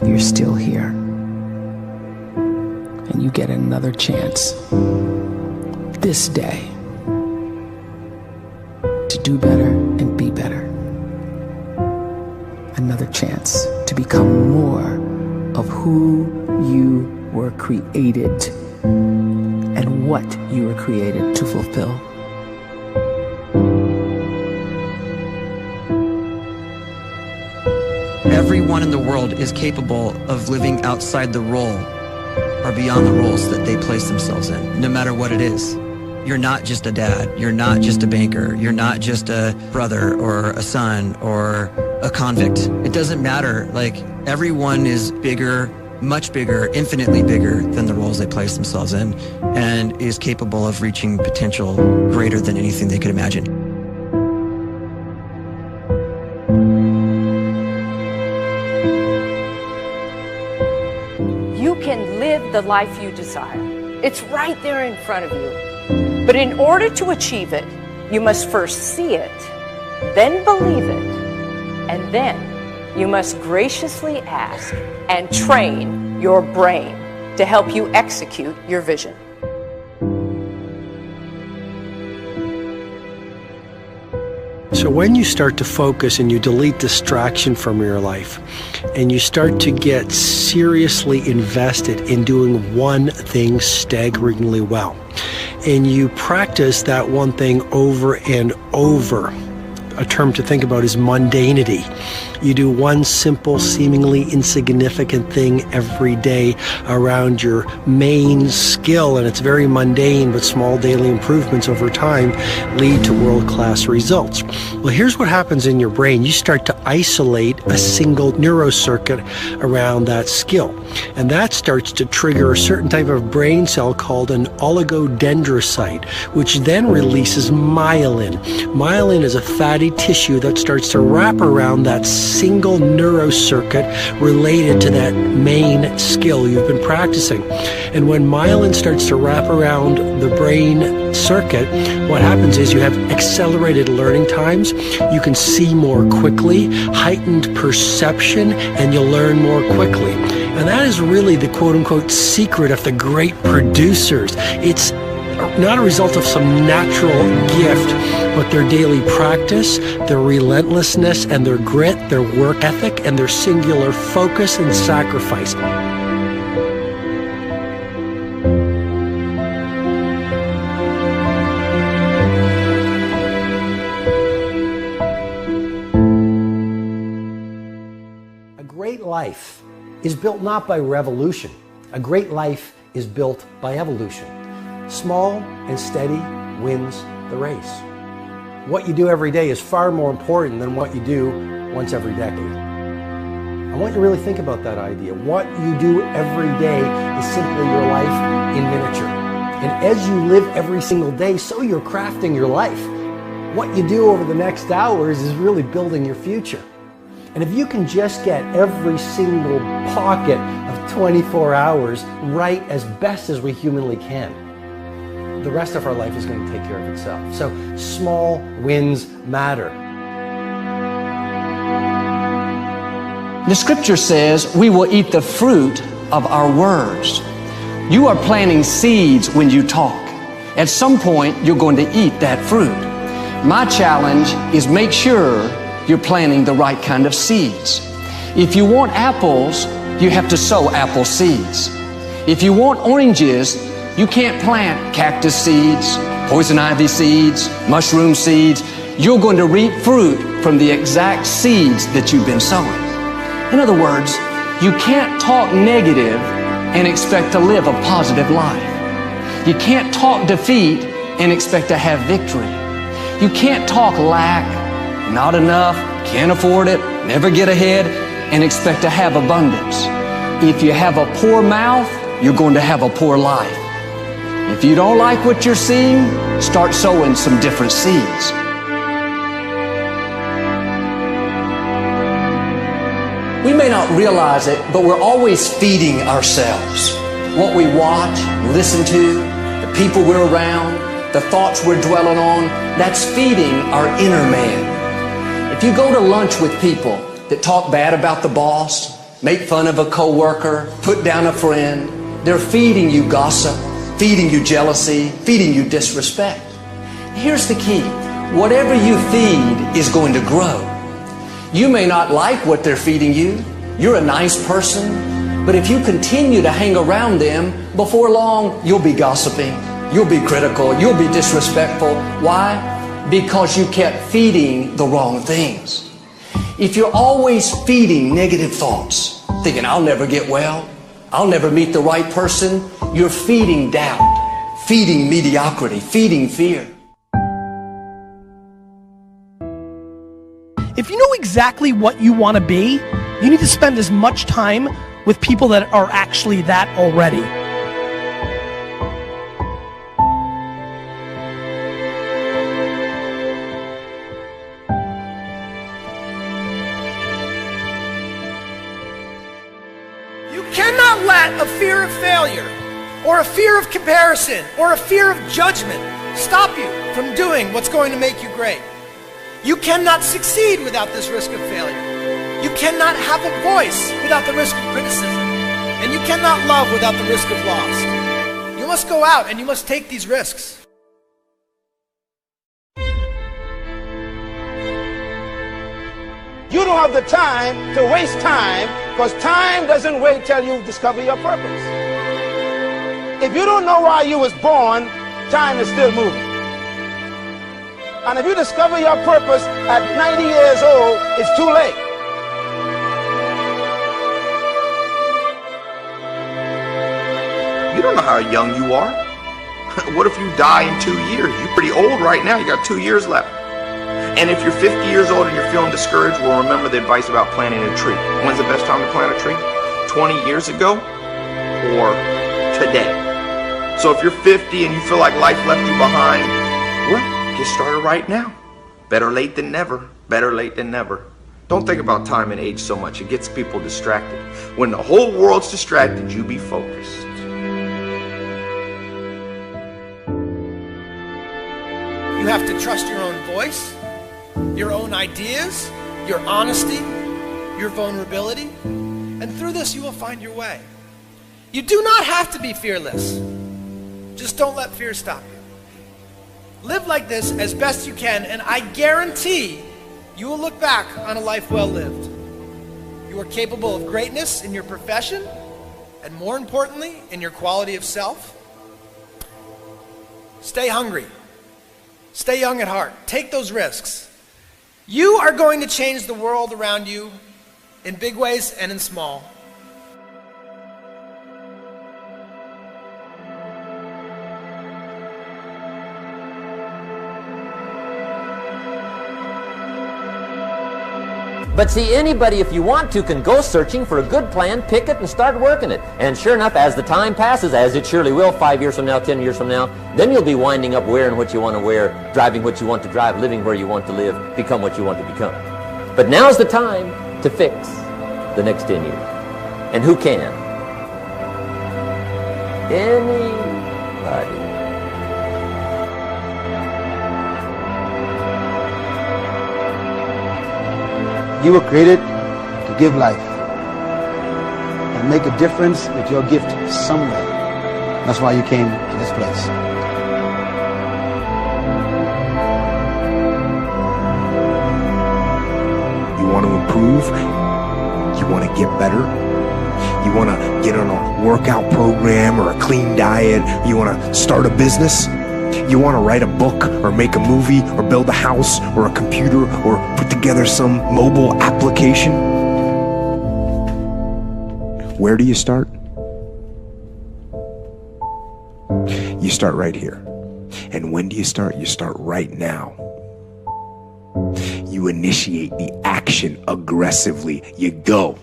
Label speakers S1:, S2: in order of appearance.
S1: you're still here. And you get another chance this day to do better and be better. Another chance to become more of who you were created and what you were created to fulfill.
S2: Everyone in the world is capable of living outside the role or beyond the roles that they place themselves in, no matter what it is. You're not just a dad, you're not just a banker, you're not just a brother or a son or a convict. It doesn't matter. Like, everyone is bigger, much bigger, infinitely bigger than the roles they place themselves in, and is capable of reaching potential greater than anything they could imagine.
S3: You can live the life you desire. It's right there in front of you. But in order to achieve it, you must first see it, then believe it, and then you must graciously ask and train your brain to help you execute your vision.
S4: So when you start to focus and you delete distraction from your life, and you start to get seriously invested in doing one thing staggeringly well, and you practice that one thing over and over, a term to think about is mundanity. You do one simple, seemingly insignificant thing every day around your main skill, and it's very mundane, but small daily improvements over time lead to world-class results. Well, here's what happens in your brain. You start to isolate a single neurocircuit around that skill, and that starts to trigger a certain type of brain cell called an oligodendrocyte, which then releases myelin. Myelin is a fatty tissue that starts to wrap around that single neurocircuit related to that main skill you've been practicing. And when myelin starts to wrap around the brain circuit, what happens is you have accelerated learning times, you can see more quickly, heightened perception, and you'll learn more quickly. And that is really the quote-unquote secret of the great producers. It's not a result of some natural gift, but their daily practice, their relentlessness and their grit, their work ethic, and their singular focus and sacrifice. A great life is built not by revolution. A great life is built by evolution. Small and steady wins the race. What you do every day is far more important than what you do once every decade. I want you to really think about that idea. What you do every day is simply your life in miniature. And as you live every single day, so you're crafting your life. What you do over the next hours is really building your future. And if you can just get every single pocket of 24 hours right as best as we humanly can, the rest of our life is going to take care of itself. So small wins matter.
S5: The scripture says we will eat the fruit of our words. You are planting seeds when you talk. At some point, you're going to eat that fruit. My challenge is make sure you're planting the right kind of seeds. If you want apples, you have to sow apple seeds. If you want oranges, you can't plant cactus seeds, poison ivy seeds, mushroom seeds. You're going to reap fruit from the exact seeds that you've been sowing. In other words, you can't talk negative and expect to live a positive life. You can't talk defeat and expect to have victory. You can't talk lack, not enough, can't afford it, never get ahead, and expect to have abundance. If you have a poor mouth, you're going to have a poor life. If you don't like what you're seeing, start sowing some different seeds. We may not realize it, but we're always feeding ourselves. What we watch, listen to, the people we're around, the thoughts we're dwelling on, that's feeding our inner man. If you go to lunch with people that talk bad about the boss, make fun of a coworker, put down a friend. They're feeding you gossip, feeding you jealousy, feeding you disrespect. Here's the key. Whatever you feed is going to grow. You may not like what they're feeding you. You're a nice person. But if you continue to hang around them, before long, you'll be gossiping. You'll be critical. You'll be disrespectful. Why? Because you kept feeding the wrong things. If you're always feeding negative thoughts, thinking, I'll never get well, I'll never meet the right person, you're feeding doubt, feeding mediocrity, feeding fear.
S6: If you know exactly what you want to be, you need to spend as much time with people that are actually that already.
S7: You cannot let a fear of failure, or a fear of comparison, or a fear of judgment stop you from doing what's going to make you great. You cannot succeed without this risk of failure. You cannot have a voice without the risk of criticism. And you cannot love without the risk of loss. You must go out and you must take these risks.
S8: You don't have the time to waste time, because time doesn't wait till you discover your purpose. If you don't know why you was born, time is still moving. And if you discover your purpose at 90 years old, it's too late.
S9: You don't know how young you are. What if you die in 2 years? You're pretty old right now. You got 2 years left. And if you're 50 years old and you're feeling discouraged, well, remember the advice about planting a tree. When's the best time to plant a tree? 20 years ago or today? So if you're 50 and you feel like life left you behind, well, get started right now. Better late than never. Better late than never. Don't think about time and age so much. It gets people distracted. When the whole world's distracted, you be focused.
S7: You have to trust your own voice, your own ideas, your honesty, your vulnerability. And through this, you will find your way. You do not have to be fearless. Just don't let fear stop you. Live like this as best you can, and I guarantee you will look back on a life well lived. You are capable of greatness in your profession, and more importantly, in your quality of self. Stay hungry. Stay young at heart. Take those risks. You are going to change the world around you in big ways and in small.
S10: But see, anybody, if you want to, can go searching for a good plan, pick it, and start working it. And sure enough, as the time passes, as it surely will 5 years from now, 10 years from now, then you'll be winding up wearing what you want to wear, driving what you want to drive, living where you want to live, become what you want to become. But now's the time to fix the next 10 years. And who can? Anybody.
S8: You were created to give life and make a difference with your gift somewhere. That's why you came to this place.
S11: You want to improve? You want to get better? You want to get on a workout program or a clean diet? You want to start a business? You want to write a book or make a movie or build a house or a computer or put together some mobile application? Where do you start? You start right here. And when do you start? You start right now. You initiate the action aggressively. You go.